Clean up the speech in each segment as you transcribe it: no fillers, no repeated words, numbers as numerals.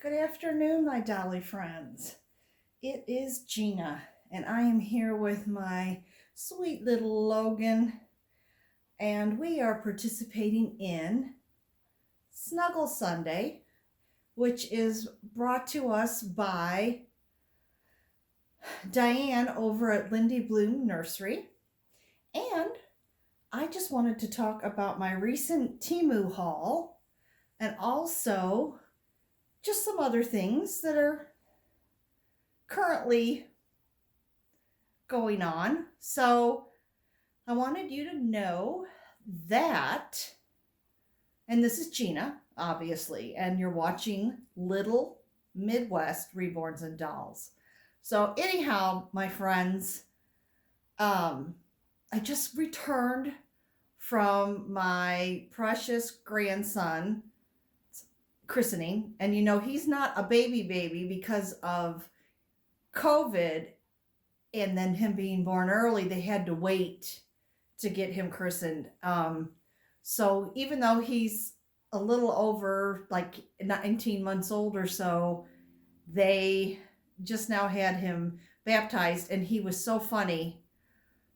Good afternoon, my dolly friends. It is Gina, and I am here with my sweet little Logan, and we are participating in Snuggle Sunday, which is brought to us by Diane over at Lindy Bloom Nursery. And I just wanted to talk about my recent TEMU haul and also just some other things that are currently going on. So I wanted you to know that, and this is Gina, obviously, and you're watching Little Midwest Reborns and Dolls. So anyhow, my friends, I just returned from my precious grandson christening, and he's not a baby because of COVID, and then him being born early, they had to wait to get him christened. So even though he's a little over like 19 months old or so, they just now had him baptized, and he was so funny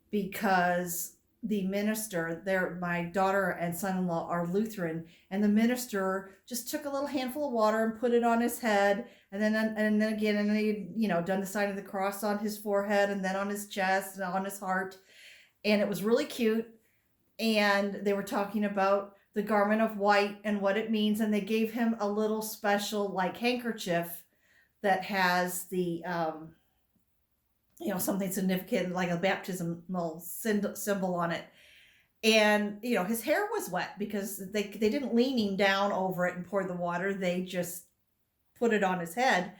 because the minister there, my daughter and son-in-law are Lutheran, and the minister just took a little handful of water and put it on his head, and then again, and he done the sign of the cross on his forehead, and then on his chest and on his heart, and it was really cute. And they were talking about the garment of white and what it means, and they gave him a little special like handkerchief that has the something significant like a baptismal symbol on it. And his hair was wet because they didn't lean him down over it and pour the water, they just put it on his head.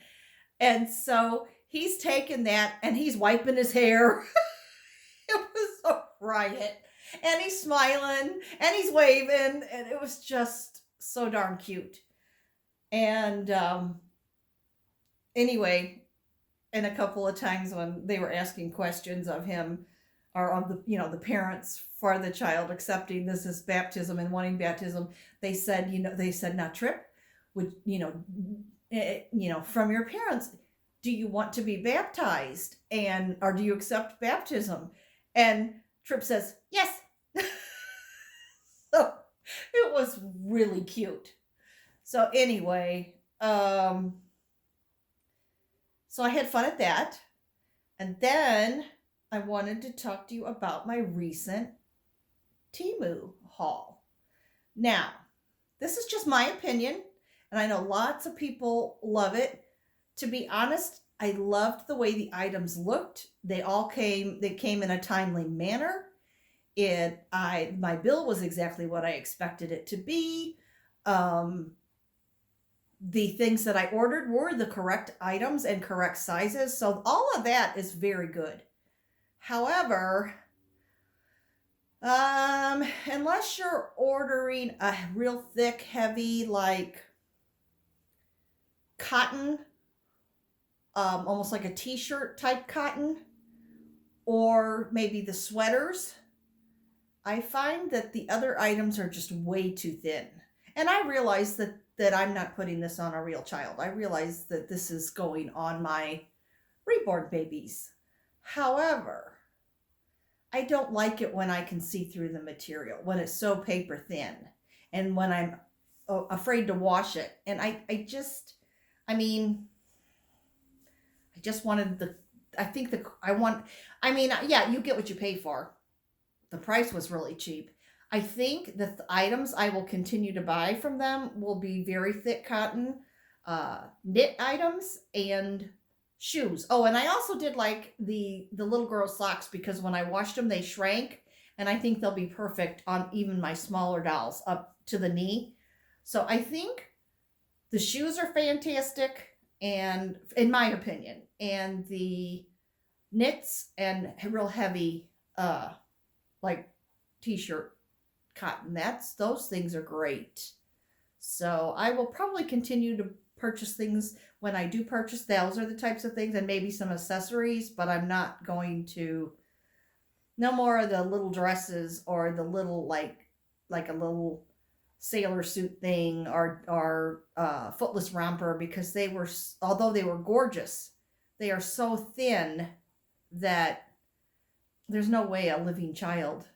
And so he's taken that and he's wiping his hair. It was a riot, and he's smiling and he's waving, and it was just so darn cute. And anyway, and a couple of times when they were asking questions of him or of the parents for the child accepting this as baptism and wanting baptism, they said now, Trip, would from your parents, do you want to be baptized, and or do you accept baptism? And Trip says yes. So it was really cute. So anyway, so I had fun at that. And then I wanted to talk to you about my recent TEMU haul. Now, this is just my opinion, and I know lots of people love it. To be honest, I loved the way the items looked. They came in a timely manner. My bill was exactly what I expected it to be. The things that I ordered were the correct items and correct sizes. So all of that is very good. However, unless you're ordering a real thick, heavy, like cotton, almost like a t-shirt type cotton, or maybe the sweaters, I find that the other items are just way too thin. And I realize that I'm not putting this on a real child. I realize that this is going on my reborn babies. However, I don't like it when I can see through the material, when it's so paper thin, and when I'm afraid to wash it. And I just wanted yeah, you get what you pay for. The price was really cheap. I think that the items I will continue to buy from them will be very thick cotton, knit items, and shoes. Oh, and I also did like the little girl's socks, because when I washed them, they shrank, and I think they'll be perfect on even my smaller dolls up to the knee. So I think the shoes are fantastic, and in my opinion, and the knits and real heavy, like t-shirt cotton, those things are great. So I will probably continue to purchase things. When I do purchase, those are the types of things, and maybe some accessories, but I'm not going to, no more of the little dresses or the little like a little sailor suit thing or footless romper, because they were, although they were gorgeous, they are so thin that there's no way a living child,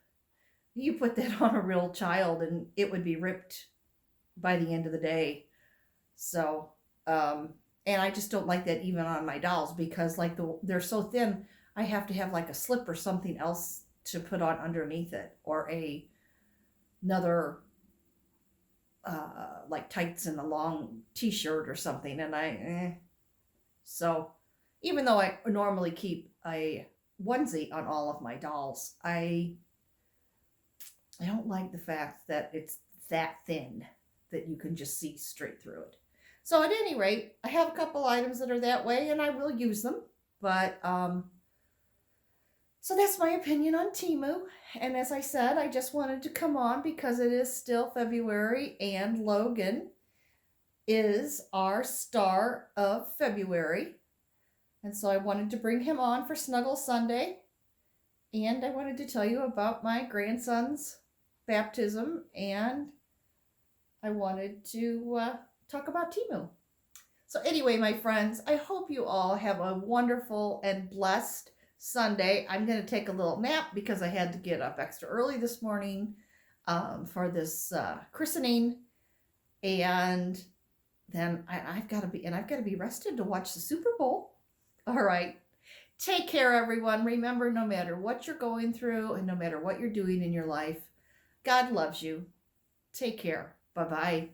you put that on a real child and it would be ripped by the end of the day. So, and I just don't like that even on my dolls, because like they're so thin, I have to have like a slip or something else to put on underneath it, or another like tights and a long t-shirt or something. And so even though I normally keep a onesie on all of my dolls, I don't like the fact that it's that thin that you can just see straight through it. So at any rate, I have a couple items that are that way, and I will use them. But so that's my opinion on TEMU. And as I said, I just wanted to come on because it is still February, and Logan is our star of February. And so I wanted to bring him on for Snuggle Sunday. And I wanted to tell you about my grandson's baptism, and I wanted to talk about TEMU. So anyway, my friends, I hope you all have a wonderful and blessed Sunday. I'm going to take a little nap because I had to get up extra early this morning for this christening, and then I've got to be rested to watch the Super Bowl. All right. Take care, everyone. Remember, no matter what you're going through and no matter what you're doing in your life, God loves you. Take care. Bye-bye.